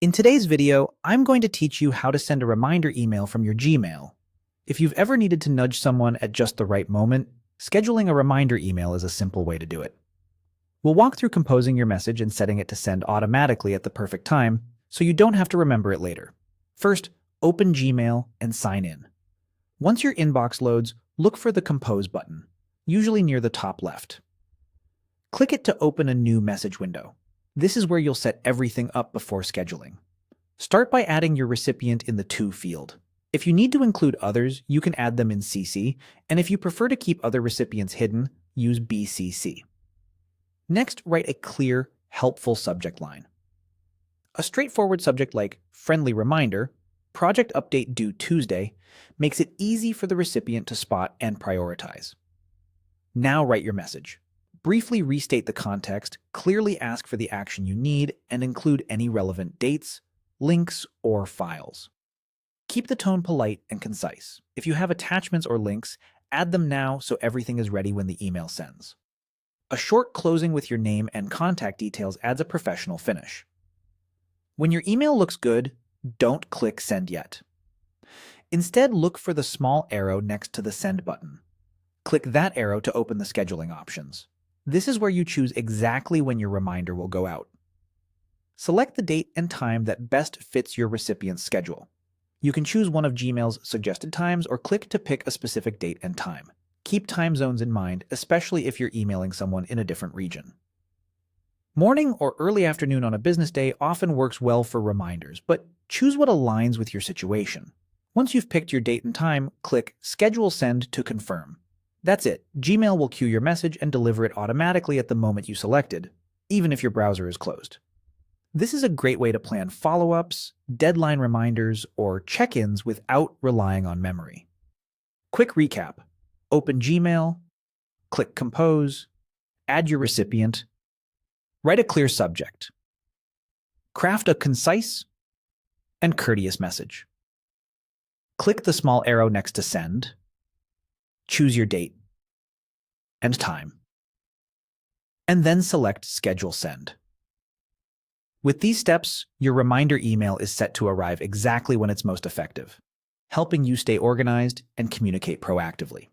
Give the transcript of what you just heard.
In today's video, I'm going to teach you how to send a reminder email from your Gmail. If you've ever needed to nudge someone at just the right moment, scheduling a reminder email is a simple way to do it. We'll walk through composing your message and setting it to send automatically at the perfect time, so you don't have to remember it later. First, open Gmail and sign in. Once your inbox loads, look for the Compose button, usually near the top left. Click it to open a new message window. This is where you'll set everything up before scheduling. Start by adding your recipient in the To field. If you need to include others, you can add them in CC, and if you prefer to keep other recipients hidden, use BCC. Next, write a clear, helpful subject line. A straightforward subject like Friendly Reminder, Project Update Due Tuesday, makes it easy for the recipient to spot and prioritize. Now write your message. Briefly restate the context, clearly ask for the action you need, and include any relevant dates, links, or files. Keep the tone polite and concise. If you have attachments or links, add them now so everything is ready when the email sends. A short closing with your name and contact details adds a professional finish. When your email looks good, don't click Send Yet. Instead, look for the small arrow next to the Send button. Click that arrow to open the scheduling options. This is where you choose exactly when your reminder will go out. Select the date and time that best fits your recipient's schedule. You can choose one of Gmail's suggested times or click to pick a specific date and time. Keep time zones in mind, especially if you're emailing someone in a different region. Morning or early afternoon on a business day often works well for reminders, but choose what aligns with your situation. Once you've picked your date and time, click Schedule Send to confirm. That's it. Gmail will queue your message and deliver it automatically at the moment you selected, even if your browser is closed. This is a great way to plan follow-ups, deadline reminders, or check-ins without relying on memory. Quick recap. Open Gmail, click Compose, add your recipient, write a clear subject, craft a concise and courteous message. Click the small arrow next to Send, choose your date and time, and then select Schedule Send. With these steps, your reminder email is set to arrive exactly when it's most effective, helping you stay organized and communicate proactively.